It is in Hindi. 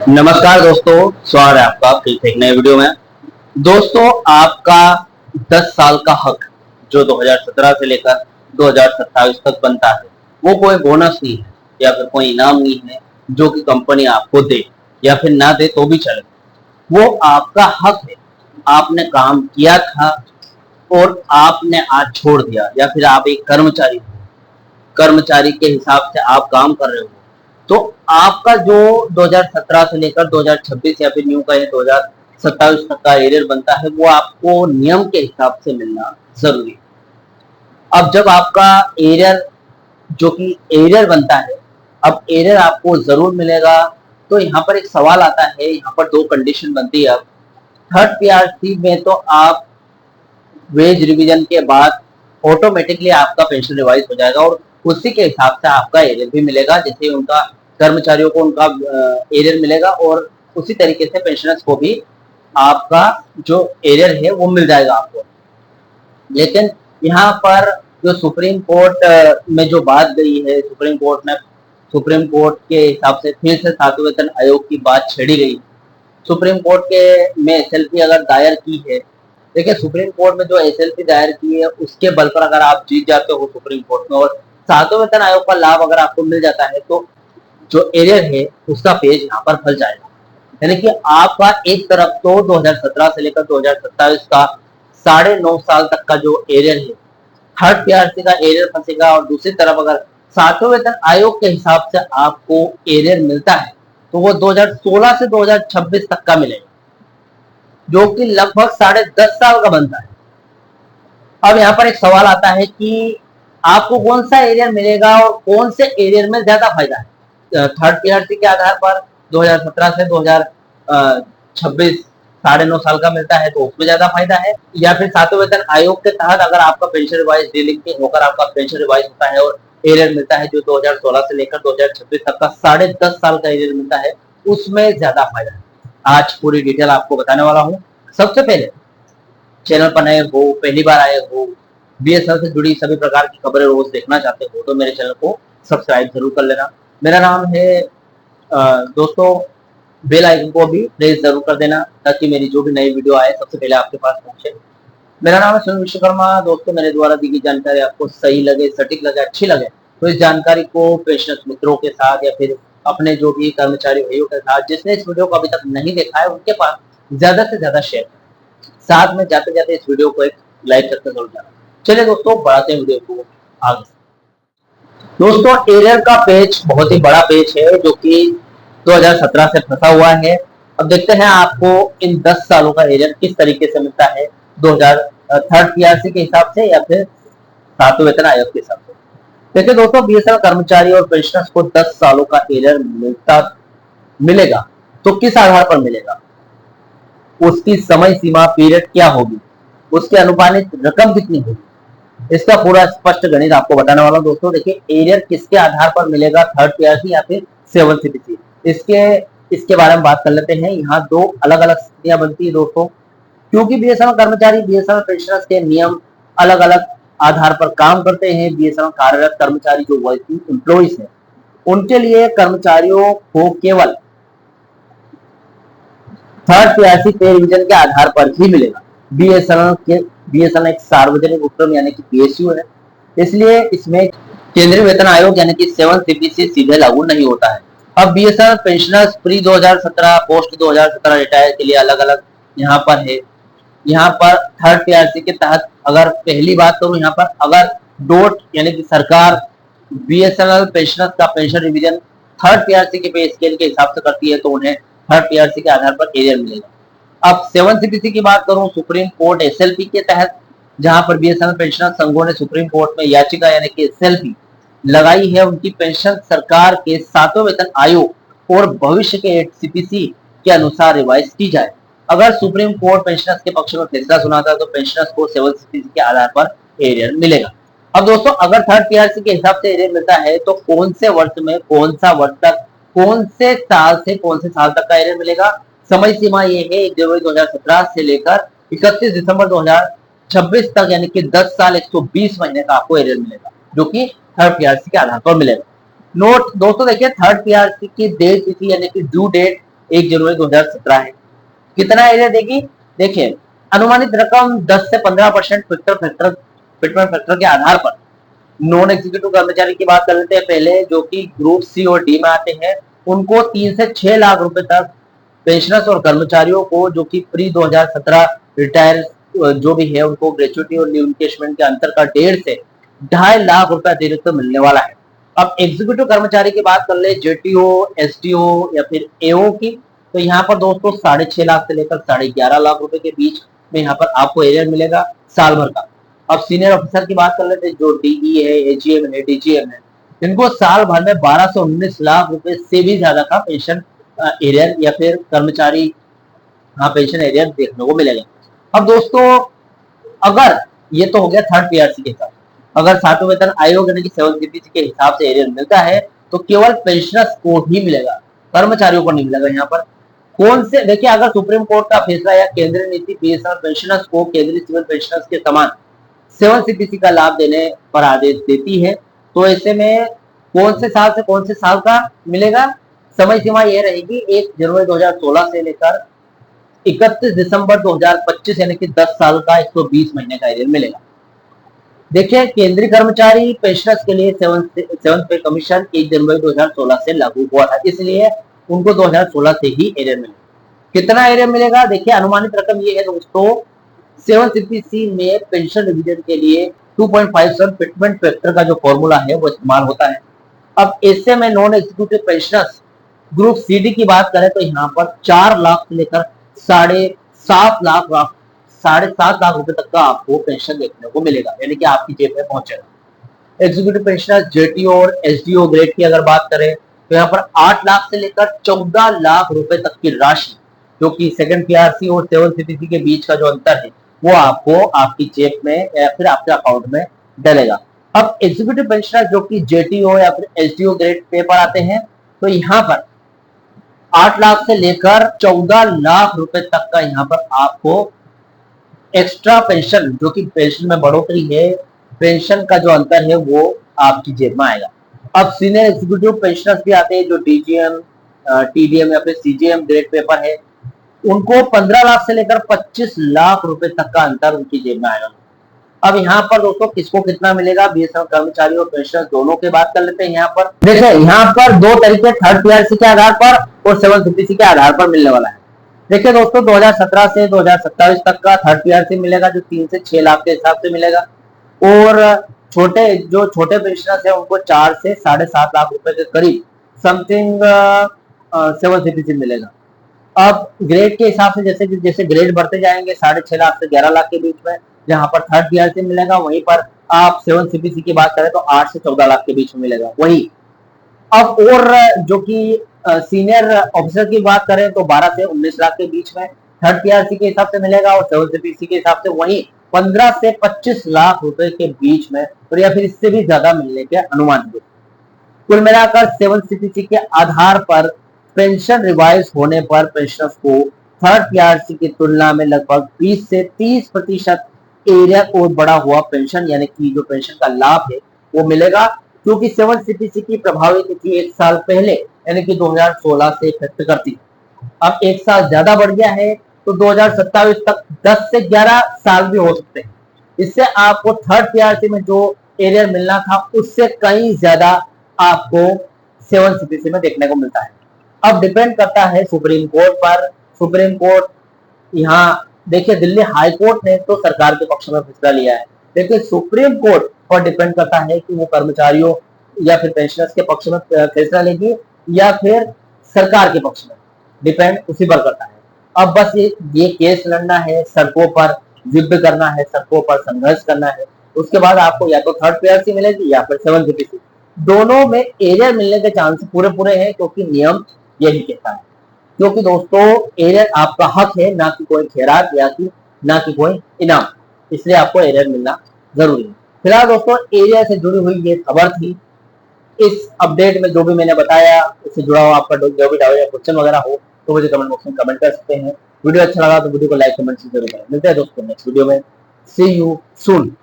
नमस्कार दोस्तों, स्वागत है आपका फिर एक नए वीडियो में। दोस्तों, आपका 10 साल का हक जो 2017 से लेकर 2027 तक बनता है, वो कोई बोनस नहीं है या फिर कोई इनाम नहीं है जो कि कंपनी आपको दे या फिर ना दे तो भी चले। वो आपका हक है। आपने काम किया था और आपने आज छोड़ दिया, या फिर आप एक कर्मचारी हो, कर्मचारी के हिसाब से आप काम कर रहे हो, तो आपका जो 2017 से लेकर 2026 या फिर न्यू का 2027 तक का एरियर बनता है, वो आपको नियम के हिसाब से मिलना जरूरी है। अब जब आपका एरियर जो कि एरियर बनता है, अब एरियर आपको जरूर मिलेगा, तो यहाँ पर एक सवाल आता है, यहाँ पर दो कंडीशन बनती है। अब थर्ड पीआरसी में तो आप वेज रिवीजन के बाद ऑटोमेटिकली आपका पेंशन रिवाइज हो जाएगा और उसी के हिसाब से आपका एरियर भी मिलेगा। जैसे उनका कर्मचारियों को उनका एरियर मिलेगा और उसी तरीके से पेंशनर्स को भी आपका जो एरियर है वो मिल जाएगा आपको। लेकिन यहाँ पर जो सुप्रीम कोर्ट में जो बात गई है, सुप्रीम कोर्ट के हिसाब से फिर से सातवें वेतन आयोग की बात छेड़ी गई। सुप्रीम कोर्ट के में एसएलपी अगर दायर की है, देखिए सुप्रीम कोर्ट में जो एसएलपी दायर की है उसके बल पर अगर आप जीत जाते हो सुप्रीम कोर्ट में और सातवें वेतन आयोग का लाभ अगर आपको मिल जाता है, तो जो एरियर है उसका पेज यहाँ पर फल जाएगा। यानी कि आपका एक तरफ तो 2017 से लेकर 2027 का 9.5 साल तक का जो एरियर है, थर्ड पीआरसी का एरियर फंसेगा, और दूसरी तरफ अगर सातवें वेतन आयोग के हिसाब से आपको एरियर मिलता है तो वो 2016 से 2026 तक का मिलेगा, जो कि लगभग 10.5 साल का बनता है। अब यहाँ पर एक सवाल आता है कि आपको कौन सा एरियर मिलेगा और कौन से एरियर में ज्यादा फायदा है। थर्ड पीआरसी के आधार पर 2017 से 2026 9.5 साल का मिलता है तो उसमें ज्यादा फायदा है, या फिर सातवें वेतन आयोग के तहत अगर आपका पेंशन रिवाइज डीलिंकिंग होकर आपका पेंशन रिवाइज होता है और एरियर मिलता है जो 2016 से लेकर 2026 तक का 10.5 साल का एरियर मिलता है, उसमें ज्यादा फायदा है। आज पूरी डिटेल आपको बताने वाला हूँ। सबसे पहले चैनल पर नए हो, पहली बार आए हो, बीएसएल से जुड़ी सभी प्रकार की खबरें रोज देखना चाहते हो तो मेरे चैनल को सब्सक्राइब जरूर कर लेना। मेरा नाम है दोस्तों, बेल आइकन को भी प्रेस जरूर कर देना ताकि मेरी जो भी नई वीडियो आए सबसे पहले आपके पास पहुंचे। मेरा नाम है सुनील विश्वकर्मा। दोस्तों, मेरे द्वारा दी गई जानकारी आपको सही लगे, सटीक लगे, अच्छी लगे तो इस जानकारी को पेंशनर्स मित्रों के साथ या फिर अपने जो भी कर्मचारी भाइयों के साथ जिसने इस वीडियो को अभी तक नहीं देखा है उनके पास ज्यादा से ज्यादा शेयर करें। साथ में जाते जाते इस वीडियो को एक लाइक करके जरूर जाना। चलिए दोस्तों, बढ़ाते हैं वीडियो को आगे। दोस्तों, एरियर का पेज बहुत ही बड़ा पेज है जो कि 2017 से फंसा हुआ है। अब देखते हैं आपको इन 10 सालों का एरियर किस तरीके से मिलता है, 2000 थर्ड पीआरसी के हिसाब से या फिर सातवें वेतन आयोग के हिसाब से। देखिए दोस्तों, बीएसएनएल कर्मचारी और पेंशनर्स को 10 सालों का एरियर मिलेगा तो किस आधार पर मिलेगा, उसकी समय सीमा पीरियड क्या होगी, उसके अनुपानित रकम कितनी होगी, इसका पूरा स्पष्ट गणित आपको बताने वाला हूं। दोस्तों देखिए, एरियर किसके आधार पर मिलेगा, थर्ड पीआरसी या फिर 7 सीपीसी, इसके बारे में बात कर लेते हैं। यहाँ दो अलग अलग स्थितियां बनती है दोस्तों, क्योंकि बीएसएनएल कर्मचारी बीएसएनएल पेंशनर्स के नियम अलग अलग आधार पर काम करते हैं। बीएसएनएल कार्यरत कर्मचारी जो वर्किंग एम्प्लॉइज है उनके लिए कर्मचारियों को केवल थर्ड पीआरसी पे रिवीजन के आधार पर ही मिलेगा। बीएसएनएल एक सार्वजनिक उपक्रम यानी कि पीएसयू है, इसलिए इसमें केंद्रीय वेतन आयोग यानी कि 7 सीपीसी सीधे लागू नहीं होता है। अब BSNL pensioners pre 2017 post 2017 retire के लिए अलग अलग यहाँ पर है। यहाँ पर थर्ड पीआरसी के तहत अगर पहली बात करूं, यहाँ पर अगर डोट यानी कि सरकार बीएसएनएल पेंशनर्स का पेंशन रिवीजन थर्ड पीआरसी के पे स्केल के हिसाब से करती है तो उन्हें थर्ड पीआरसी के आधार पर एरियर मिलेगा। अब 7 सीपीसी की बात करूं, सुप्रीम कोर्ट एसएलपी के तहत जहां पर बीएसएनएल पेंशनर संघों ने सुप्रीम कोर्ट में याचिका यानी कि एसएलपी लगाई है, उनकी पेंशन सरकार के सातवें वेतन आयोग और भविष्य के सीपीसी के अनुसार रिवाइज की जाए। अगर सुप्रीम कोर्ट पेंशनर्स के पक्ष में फैसला सुनाता है तो पेंशनर्स को 7 सीपीसी के आधार पर एरियर मिलेगा। अब दोस्तों, अगर थर्ड पीआरसी के हिसाब से एरियर मिलता है तो कौन से वर्ष में कौन सा वर्ष तक, कौन से साल तक का एरियर मिलेगा। समय सीमा ये है 1 जनवरी 2017 से लेकर 31 दिसंबर 2026 तक, यानी कि 10 साल 120 महीने का आपको एरियर मिलेगा जो कि थर्ड पीआरसी के आधार पर मिलेगा। नोट दोस्तों देखिए, थर्ड पीआरसी की डेट तिथि यानी कि ड्यू डेट 1 जनवरी 2017 है। कितना एरिया देगी? देखिए, अनुमानित रकम 10 से 15% फिटमेंट फैक्टर के आधार पर। नॉन एग्जीक्यूटिव कर्मचारी की बात कर लेते हैं पहले, जो कि ग्रुप सी और डी में आते हैं। उनको 3 से 6 लाख रुपए तक, पेंशनर्स और कर्मचारियों को जो कि प्री 2017 रिटायर जो भी है, उनको ग्रेचुइटी और लीव इंकेशमेंट के अंतर का 1.5 से 2.5 लाख रुपए अतिरिक्त तो मिलने वाला है। अब एग्जीक्यूटिव कर्मचारी की बात कर ले, जेटीओ, एसटीओ या फिर एओ की, तो यहाँ पर दोस्तों 6.5 लाख से लेकर 11.5 लाख रुपए के बीच में यहाँ पर आपको एरियर मिलेगा साल भर का। अब सीनियर ऑफिसर की बात कर लेते हैं, जो डीई है, एजीएम है, डीजीएम है, इनको साल भर में 1219 लाख रुपए से भी ज्यादा का पेंशन एरियर या फिर कर्मचारी पेंशन एरियर देखने को मिलेगा। अब दोस्तों, अगर ये तो हो गया थर्ड पीआरसी के साथ, अगर सातवें वेतन आयोग यानी कि 7th सीपीसी के हिसाब से एरियर मिलता है तो केवल पेंशनर्स को ही मिलेगा, कर्मचारियों को नहीं मिलेगा। यहाँ पर कौन से, देखिए, अगर सुप्रीम कोर्ट का फैसला या केंद्रीय नीति बीएसएनएल पेंशनर्स को केंद्रीय सिविल पेंशनर्स के समान 7th सीपीसी का लाभ देने पर आदेश देती है, तो ऐसे में कौन से साल से कौन से साल का मिलेगा? समय सीमा यह रहेगी 1 जनवरी 2016 से लेकर 31 दिसंबर 2025, यानी कि 10 साल का 120 महीने का एरियर मिलेगा। देखिए, केंद्रीय कर्मचारी पेंशनर्स के लिए 7th पे कमीशन 1 जनवरी 2016 से लागू हुआ था, इसलिए उनको 2016 से ही एरियर मिलेगा। कितना एरियर मिलेगा? देखिए, अनुमानित रकम ये है दोस्तों, 7th सीपीसी में पेंशन रिवीजन के लिए 2.57 फिटमेंट फैक्टर का जो फॉर्मूला है वो इस्तेमाल होता है। अब ऐसे में non executive pensioners group CD की बात करें तो यहाँ पर 4 लाख से लेकर 7.5 लाख रुपए तक का आपको पेंशन देखने को मिलेगा, यानी कि आपकी जेब में पहुंचेगा। एग्जीक्यूटिव पेंशनर जेटीओ और एसडीओ ग्रेड की अगर बात करें तो यहाँ पर 8 लाख से लेकर 14 लाख रुपए तक की राशि, जो कि सेकंड पीआरसी और 7th सीपीसी के बीच का जो अंतर है, वो आपको आपकी जेब में या फिर आपके अकाउंट में डलेगा। अब एग्जीक्यूटिव पेंशनर जो कि जेटीओ या फिर एसडीओ ग्रेड पे पर आते हैं, तो यहाँ पर 8 लाख से लेकर 14 लाख रुपए तक का यहाँ पर आपको एक्स्ट्रा पेंशन, जो कि पेंशन में बढ़ोतरी है, पेंशन का जो अंतर है वो आपकी जेब में आएगा। अब सीनियर एग्जीक्यूटिव पेंशनर्स भी आते हैं, जो डीजीएम, टीडीएम या फिर सीजीएम ग्रेड पेपर है, उनको 15 लाख से लेकर 25 लाख रुपए तक का अंतर उनकी जेब में आएगा। अब यहाँ पर दोस्तों किसको कितना मिलेगा? बीएसएनएल कर्मचारी और पेंशनर्स दोनों की बात कर लेते हैं। यहाँ पर देखिए, यहाँ पर दो तरीके, थर्ड पीआरसी के आधार पर और 7th सीपीसी के आधार पर मिलने वाला है। देखिए दोस्तों, 2017 से 2027 तक का थर्ड पीआरसी मिलेगा, जो 3 से 6 लाख के हिसाब से मिलेगा, और छोटे पेंशनर्स है उनको 4 से 7.5 लाख रुपए के करीब समथिंग 7th सीपीसी मिलेगा। अब ग्रेड के हिसाब से जैसे जैसे ग्रेड बढ़ते जाएंगे 6.5 लाख से 11 लाख के बीच में जहां पर थर्ड पीआरसी मिलेगा, वहीं पर आप 7th सीपीसी की बात करें तो 8 से 14 लाख के बीच में मिलेगा। वही अब और जो कि सीनियर ऑफिसर की बात करें तो 12 से 19 लाख के बीच में थर्ड पीआरसी के हिसाब से मिलेगा, और 7th सीपीसी के हिसाब से वही 15 से 25 लाख रुपए के बीच में, और या फिर इससे भी ज्यादा मिलने के अनुमान है। कुल मिलाकर 7th सीपीसी के आधार पर पेंशन रिवाइज होने पर पेंशनर्स को थर्ड पीआरसी की तुलना में लगभग 20 से 30% एरिया और बढ़ा हुआ पेंशन, यानी कि जो पेंशन का लाभ है वो मिलेगा, क्योंकि 7th सीपीसी की प्रभावी तिथि 1 साल पहले यानी कि 2016 से इफेक्ट करती है। अब 1 साल ज्यादा बढ़ गया है तो 2027 तक 10 से 11 साल भी हो सकते हैं। इससे आपको थर्ड पीआरसी में जो एरियर मिलना था उससे कहीं ज्यादा आपको 7th सीपीसी में देखने को मिलता है। अब डिपेंड करता है सुप्रीम कोर्ट पर। सुप्रीम कोर्ट, यहाँ देखिए, दिल्ली हाई कोर्ट ने तो सरकार के पक्ष में फैसला लिया है, लेकिन सुप्रीम कोर्ट पर डिपेंड करता है कि वो कर्मचारियों या फिर पेंशनर्स के पक्ष में फैसला लेगी या फिर सरकार के पक्ष में, डिपेंड उसी पर करता है। अब बस ये केस लड़ना है, सड़कों पर युद्ध करना है, सड़कों पर संघर्ष करना है, उसके बाद आपको या तो थर्ड पीआरसी मिलेगी या फिर 7th सीपीसी। दोनों में एरियर मिलने के चांस पूरे हैं, क्योंकि नियम यही कहता है। क्योंकि दोस्तों, एरियर आपका हक है, ना कि कोई खैरात या ना कि कोई इनाम, इसलिए आपको एरियर मिलना जरूरी है। फिलहाल दोस्तों, एरियर से जुड़ी हुई ये खबर थी। इस अपडेट में जो भी मैंने बताया उससे जुड़ा हुआ आपका जो भी डाउट या क्वेश्चन वगैरह हो तो मुझे कमेंट बॉक्स में कमेंट कर सकते हैं। वीडियो अच्छा लगा तो वीडियो को लाइक कमेंट जरूर करें। मिलते हैं दोस्तों नेक्स्ट वीडियो में। सी यू सून।